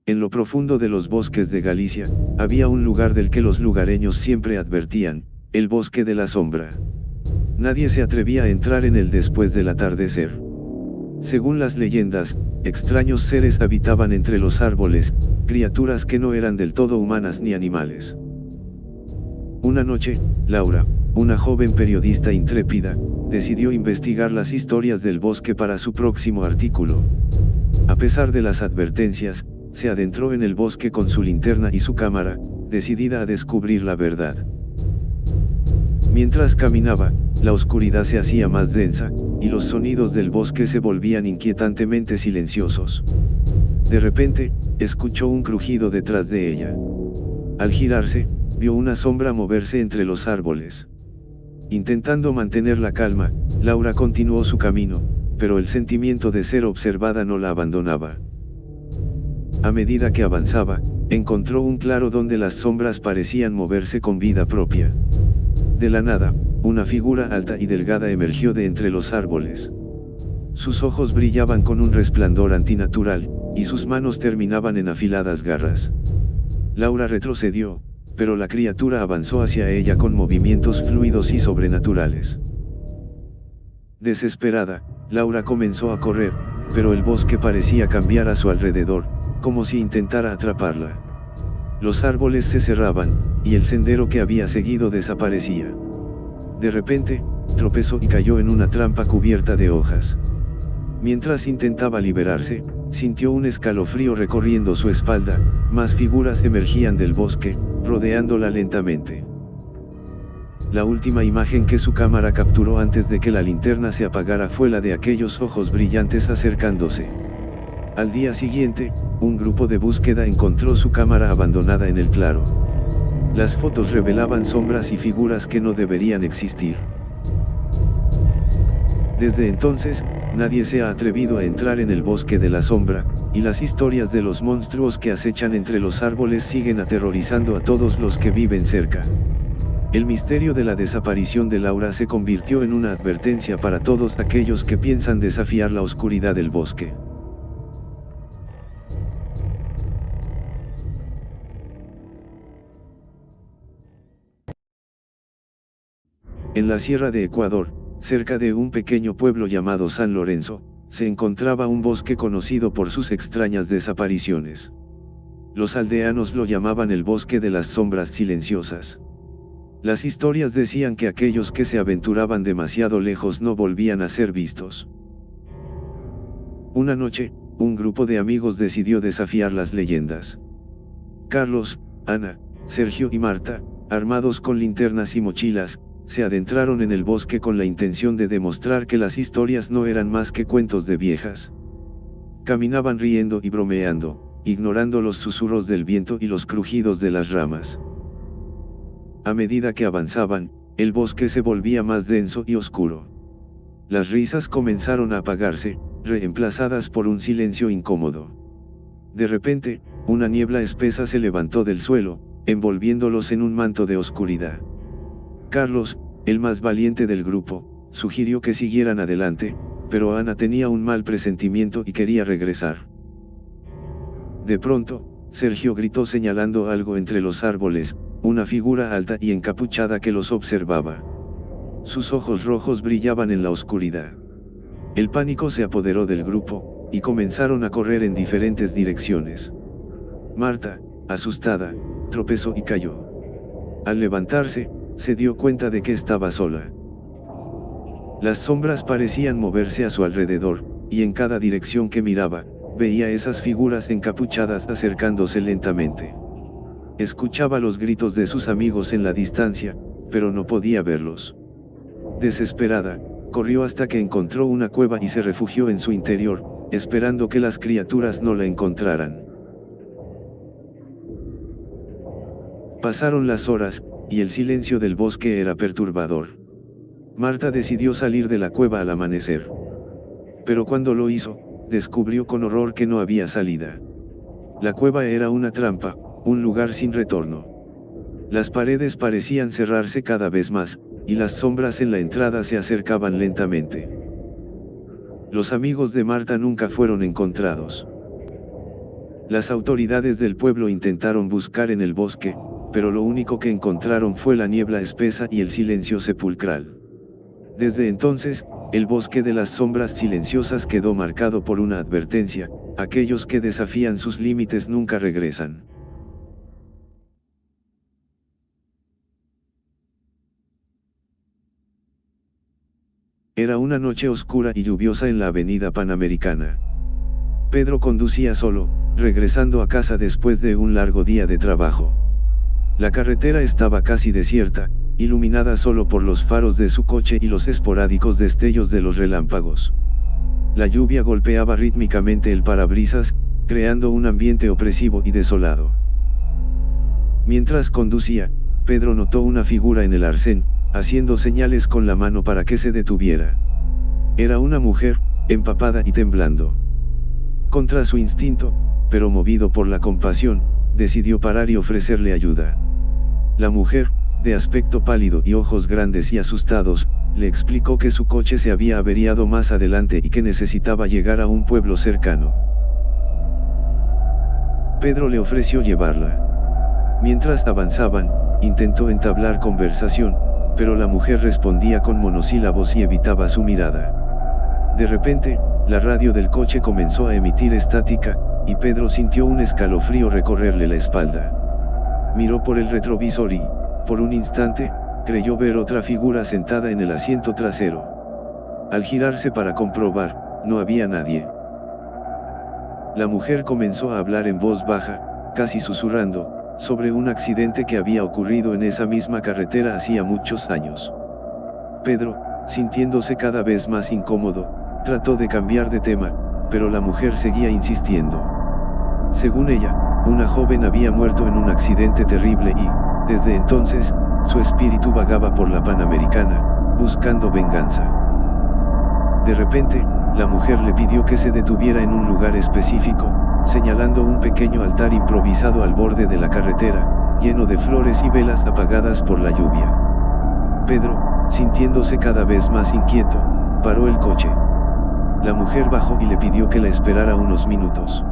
En lo profundo de los bosques de Galicia, había un lugar del que los lugareños siempre advertían, el bosque de la sombra. Nadie se atrevía a entrar en él después del atardecer. Según las leyendas, extraños seres habitaban entre los árboles, criaturas que no eran del todo humanas ni animales. Una noche, Laura, una joven periodista intrépida, decidió investigar las historias del bosque para su próximo artículo. A pesar de las advertencias, se adentró en el bosque con su linterna y su cámara, decidida a descubrir la verdad. Mientras caminaba, la oscuridad se hacía más densa, y los sonidos del bosque se volvían inquietantemente silenciosos. De repente, escuchó un crujido detrás de ella. Al girarse, vio una sombra moverse entre los árboles. Intentando mantener la calma, Laura continuó su camino, pero el sentimiento de ser observada no la abandonaba. A medida que avanzaba, encontró un claro donde las sombras parecían moverse con vida propia. De la nada, una figura alta y delgada emergió de entre los árboles. Sus ojos brillaban con un resplandor antinatural, y sus manos terminaban en afiladas garras. Laura retrocedió, pero la criatura avanzó hacia ella con movimientos fluidos y sobrenaturales. Desesperada, Laura comenzó a correr, pero el bosque parecía cambiar a su alrededor, como si intentara atraparla. Los árboles se cerraban, y el sendero que había seguido desaparecía. De repente, tropezó y cayó en una trampa cubierta de hojas. Mientras intentaba liberarse, sintió un escalofrío recorriendo su espalda, más figuras emergían del bosque, rodeándola lentamente. La última imagen que su cámara capturó antes de que la linterna se apagara fue la de aquellos ojos brillantes acercándose. Al día siguiente, un grupo de búsqueda encontró su cámara abandonada en el claro. Las fotos revelaban sombras y figuras que no deberían existir. Desde entonces, nadie se ha atrevido a entrar en el bosque de la sombra, y las historias de los monstruos que acechan entre los árboles siguen aterrorizando a todos los que viven cerca. El misterio de la desaparición de Laura se convirtió en una advertencia para todos aquellos que piensan desafiar la oscuridad del bosque. En la sierra de Ecuador, cerca de un pequeño pueblo llamado San Lorenzo, se encontraba un bosque conocido por sus extrañas desapariciones. Los aldeanos lo llamaban el bosque de las sombras silenciosas. Las historias decían que aquellos que se aventuraban demasiado lejos no volvían a ser vistos. Una noche, un grupo de amigos decidió desafiar las leyendas. Carlos, Ana, Sergio y Marta, armados con linternas y mochilas, se adentraron en el bosque con la intención de demostrar que las historias no eran más que cuentos de viejas. Caminaban riendo y bromeando, ignorando los susurros del viento y los crujidos de las ramas. A medida que avanzaban, el bosque se volvía más denso y oscuro. Las risas comenzaron a apagarse, reemplazadas por un silencio incómodo. De repente, una niebla espesa se levantó del suelo, envolviéndolos en un manto de oscuridad. Carlos, el más valiente del grupo, sugirió que siguieran adelante, pero Ana tenía un mal presentimiento y quería regresar. De pronto, Sergio gritó señalando algo entre los árboles, una figura alta y encapuchada que los observaba. Sus ojos rojos brillaban en la oscuridad. El pánico se apoderó del grupo, y comenzaron a correr en diferentes direcciones. Marta, asustada, tropezó y cayó. Al levantarse, se dio cuenta de que estaba sola. Las sombras parecían moverse a su alrededor, y en cada dirección que miraba, veía esas figuras encapuchadas acercándose lentamente. Escuchaba los gritos de sus amigos en la distancia, pero no podía verlos. Desesperada, corrió hasta que encontró una cueva y se refugió en su interior, esperando que las criaturas no la encontraran. Pasaron las horas, y el silencio del bosque era perturbador. Marta decidió salir de la cueva al amanecer. Pero cuando lo hizo, descubrió con horror que no había salida. La cueva era una trampa, un lugar sin retorno. Las paredes parecían cerrarse cada vez más, y las sombras en la entrada se acercaban lentamente. Los amigos de Marta nunca fueron encontrados. Las autoridades del pueblo intentaron buscar en el bosque, pero lo único que encontraron fue la niebla espesa y el silencio sepulcral. Desde entonces, el bosque de las sombras silenciosas quedó marcado por una advertencia: aquellos que desafían sus límites nunca regresan. Era una noche oscura y lluviosa en la avenida Panamericana. Pedro conducía solo, regresando a casa después de un largo día de trabajo. La carretera estaba casi desierta, iluminada solo por los faros de su coche y los esporádicos destellos de los relámpagos. La lluvia golpeaba rítmicamente el parabrisas, creando un ambiente opresivo y desolado. Mientras conducía, Pedro notó una figura en el arcén, haciendo señales con la mano para que se detuviera. Era una mujer, empapada y temblando. Contra su instinto, pero movido por la compasión, decidió parar y ofrecerle ayuda. La mujer, de aspecto pálido y ojos grandes y asustados, le explicó que su coche se había averiado más adelante y que necesitaba llegar a un pueblo cercano. Pedro le ofreció llevarla. Mientras avanzaban, intentó entablar conversación, pero la mujer respondía con monosílabos y evitaba su mirada. De repente, la radio del coche comenzó a emitir estática, y Pedro sintió un escalofrío recorrerle la espalda. Miró por el retrovisor y, por un instante, creyó ver otra figura sentada en el asiento trasero. Al girarse para comprobar, no había nadie. La mujer comenzó a hablar en voz baja, casi susurrando, sobre un accidente que había ocurrido en esa misma carretera hacía muchos años. Pedro, sintiéndose cada vez más incómodo, trató de cambiar de tema, pero la mujer seguía insistiendo. Según ella, una joven había muerto en un accidente terrible y, desde entonces, su espíritu vagaba por la Panamericana, buscando venganza. De repente, la mujer le pidió que se detuviera en un lugar específico, señalando un pequeño altar improvisado al borde de la carretera, lleno de flores y velas apagadas por la lluvia. Pedro, sintiéndose cada vez más inquieto, paró el coche. La mujer bajó y le pidió que la esperara unos minutos.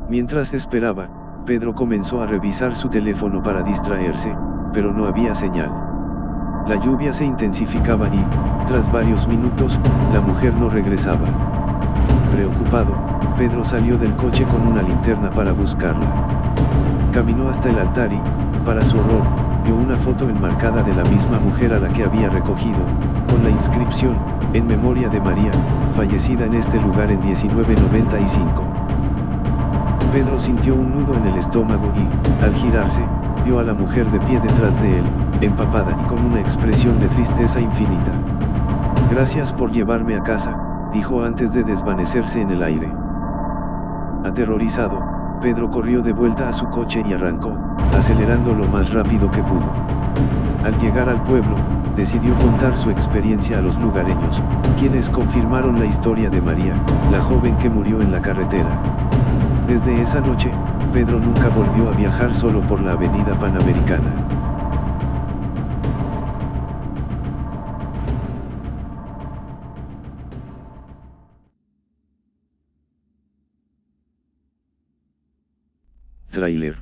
Mientras esperaba, Pedro comenzó a revisar su teléfono para distraerse, pero no había señal. La lluvia se intensificaba y, tras varios minutos, la mujer no regresaba. Preocupado, Pedro salió del coche con una linterna para buscarla. Caminó hasta el altar y, para su horror, vio una foto enmarcada de la misma mujer a la que había recogido, con la inscripción: en memoria de María, fallecida en este lugar en 1995. Pedro sintió un nudo en el estómago y, al girarse, vio a la mujer de pie detrás de él, empapada y con una expresión de tristeza infinita. «Gracias por llevarme a casa», dijo antes de desvanecerse en el aire. Aterrorizado, Pedro corrió de vuelta a su coche y arrancó, acelerando lo más rápido que pudo. Al llegar al pueblo, decidió contar su experiencia a los lugareños, quienes confirmaron la historia de María, la joven que murió en la carretera. Desde esa noche, Pedro nunca volvió a viajar solo por la avenida Panamericana. Tráiler.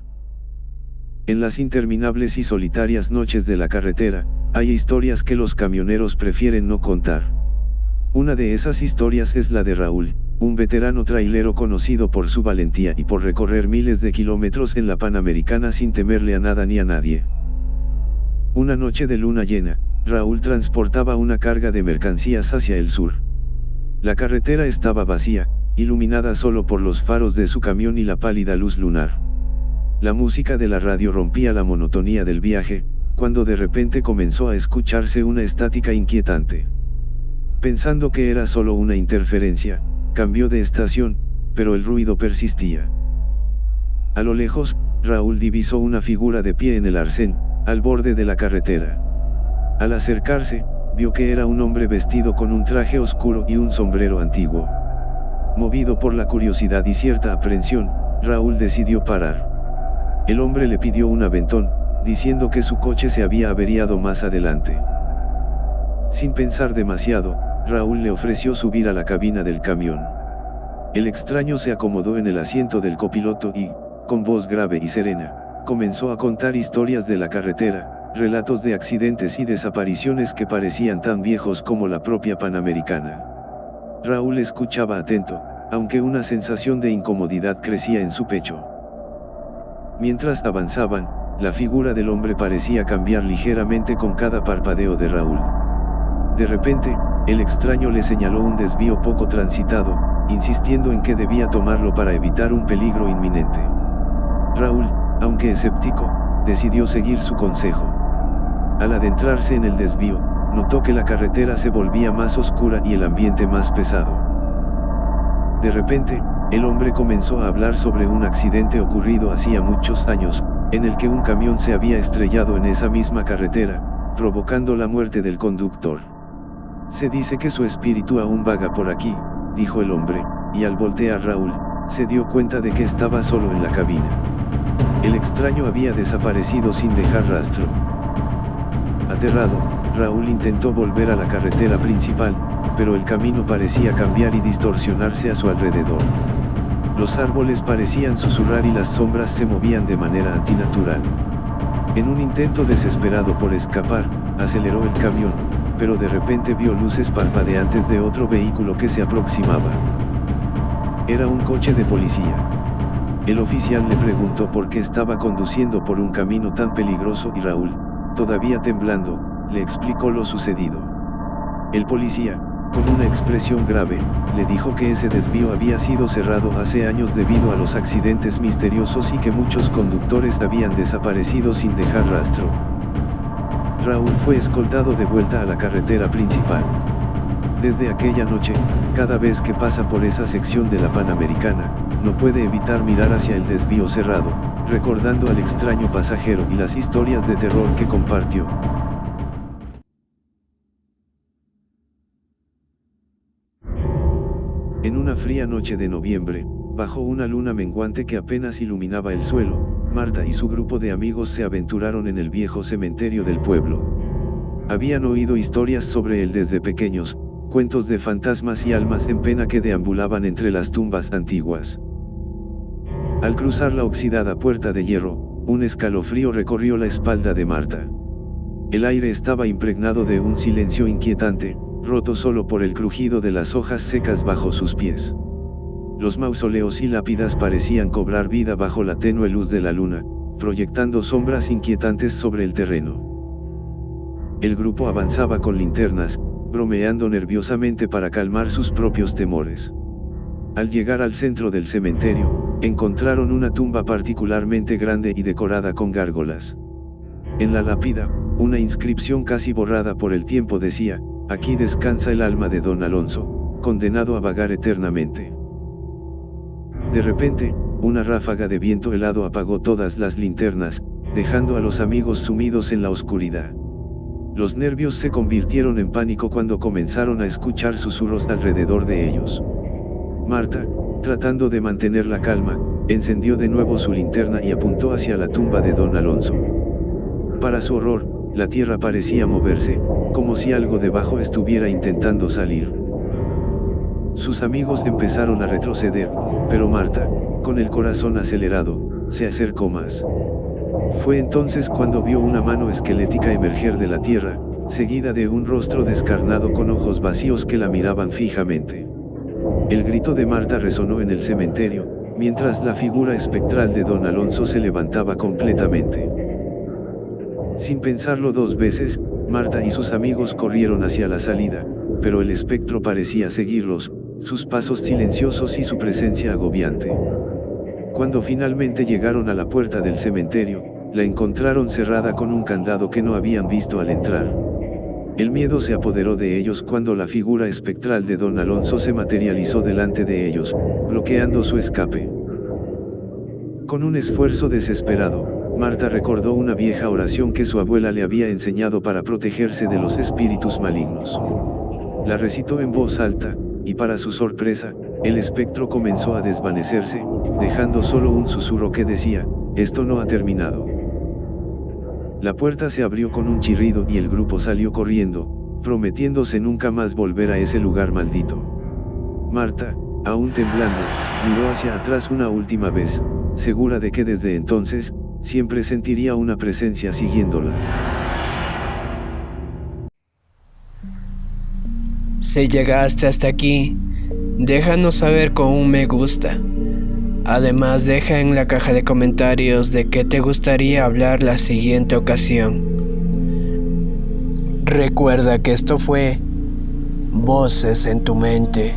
En las interminables y solitarias noches de la carretera, hay historias que los camioneros prefieren no contar. Una de esas historias es la de Raúl, un veterano trailero conocido por su valentía y por recorrer miles de kilómetros en la Panamericana sin temerle a nada ni a nadie. Una noche de luna llena, Raúl transportaba una carga de mercancías hacia el sur. La carretera estaba vacía, iluminada solo por los faros de su camión y la pálida luz lunar. La música de la radio rompía la monotonía del viaje, cuando de repente comenzó a escucharse una estática inquietante. Pensando que era solo una interferencia, cambió de estación, pero el ruido persistía. A lo lejos, Raúl divisó una figura de pie en el arcén, al borde de la carretera. Al acercarse, vio que era un hombre vestido con un traje oscuro y un sombrero antiguo. Movido por la curiosidad y cierta aprensión, Raúl decidió parar. El hombre le pidió un aventón, diciendo que su coche se había averiado más adelante. Sin pensar demasiado, Raúl le ofreció subir a la cabina del camión. El extraño se acomodó en el asiento del copiloto y, con voz grave y serena, comenzó a contar historias de la carretera, relatos de accidentes y desapariciones que parecían tan viejos como la propia Panamericana. Raúl escuchaba atento, aunque una sensación de incomodidad crecía en su pecho. Mientras avanzaban, la figura del hombre parecía cambiar ligeramente con cada parpadeo de Raúl. De repente, el extraño le señaló un desvío poco transitado, insistiendo en que debía tomarlo para evitar un peligro inminente. Raúl, aunque escéptico, decidió seguir su consejo. Al adentrarse en el desvío, notó que la carretera se volvía más oscura y el ambiente más pesado. De repente, el hombre comenzó a hablar sobre un accidente ocurrido hacía muchos años, en el que un camión se había estrellado en esa misma carretera, provocando la muerte del conductor. Se dice que su espíritu aún vaga por aquí, dijo el hombre, y al voltear Raúl, se dio cuenta de que estaba solo en la cabina. El extraño había desaparecido sin dejar rastro. Aterrado, Raúl intentó volver a la carretera principal, pero el camino parecía cambiar y distorsionarse a su alrededor. Los árboles parecían susurrar y las sombras se movían de manera antinatural. En un intento desesperado por escapar, aceleró el camión, pero de repente vio luces parpadeantes de otro vehículo que se aproximaba. Era un coche de policía. El oficial le preguntó por qué estaba conduciendo por un camino tan peligroso y Raúl, todavía temblando, le explicó lo sucedido. El policía, con una expresión grave, le dijo que ese desvío había sido cerrado hace años debido a los accidentes misteriosos y que muchos conductores habían desaparecido sin dejar rastro. Raúl fue escoltado de vuelta a la carretera principal. Desde aquella noche, cada vez que pasa por esa sección de la Panamericana, no puede evitar mirar hacia el desvío cerrado, recordando al extraño pasajero y las historias de terror que compartió. En una fría noche de noviembre, bajo una luna menguante que apenas iluminaba el suelo, Marta y su grupo de amigos se aventuraron en el viejo cementerio del pueblo. Habían oído historias sobre él desde pequeños, cuentos de fantasmas y almas en pena que deambulaban entre las tumbas antiguas. Al cruzar la oxidada puerta de hierro, un escalofrío recorrió la espalda de Marta. El aire estaba impregnado de un silencio inquietante, roto solo por el crujido de las hojas secas bajo sus pies. Los mausoleos y lápidas parecían cobrar vida bajo la tenue luz de la luna, proyectando sombras inquietantes sobre el terreno. El grupo avanzaba con linternas, bromeando nerviosamente para calmar sus propios temores. Al llegar al centro del cementerio, encontraron una tumba particularmente grande y decorada con gárgolas. En la lápida, una inscripción casi borrada por el tiempo decía: "Aquí descansa el alma de Don Alonso, condenado a vagar eternamente". De repente, una ráfaga de viento helado apagó todas las linternas, dejando a los amigos sumidos en la oscuridad. Los nervios se convirtieron en pánico cuando comenzaron a escuchar susurros alrededor de ellos. Marta, tratando de mantener la calma, encendió de nuevo su linterna y apuntó hacia la tumba de Don Alonso. Para su horror, la tierra parecía moverse, como si algo debajo estuviera intentando salir. Sus amigos empezaron a retroceder, pero Marta, con el corazón acelerado, se acercó más. Fue entonces cuando vio una mano esquelética emerger de la tierra, seguida de un rostro descarnado con ojos vacíos que la miraban fijamente. El grito de Marta resonó en el cementerio, mientras la figura espectral de Don Alonso se levantaba completamente. Sin pensarlo dos veces, Marta y sus amigos corrieron hacia la salida, pero el espectro parecía seguirlos, sus pasos silenciosos y su presencia agobiante. Cuando finalmente llegaron a la puerta del cementerio, la encontraron cerrada con un candado que no habían visto al entrar. El miedo se apoderó de ellos cuando la figura espectral de Don Alonso se materializó delante de ellos, bloqueando su escape. Con un esfuerzo desesperado, Marta recordó una vieja oración que su abuela le había enseñado para protegerse de los espíritus malignos. La recitó en voz alta, y para su sorpresa, el espectro comenzó a desvanecerse, dejando solo un susurro que decía: "Esto no ha terminado". La puerta se abrió con un chirrido y el grupo salió corriendo, prometiéndose nunca más volver a ese lugar maldito. Marta, Aún temblando, miró hacia atrás una última vez, segura de que desde entonces, siempre sentiría una presencia siguiéndola. Si llegaste hasta aquí, déjanos saber con un me gusta. Además, deja en la caja de comentarios de qué te gustaría hablar la siguiente ocasión. Recuerda que esto fue Voces en tu Mente.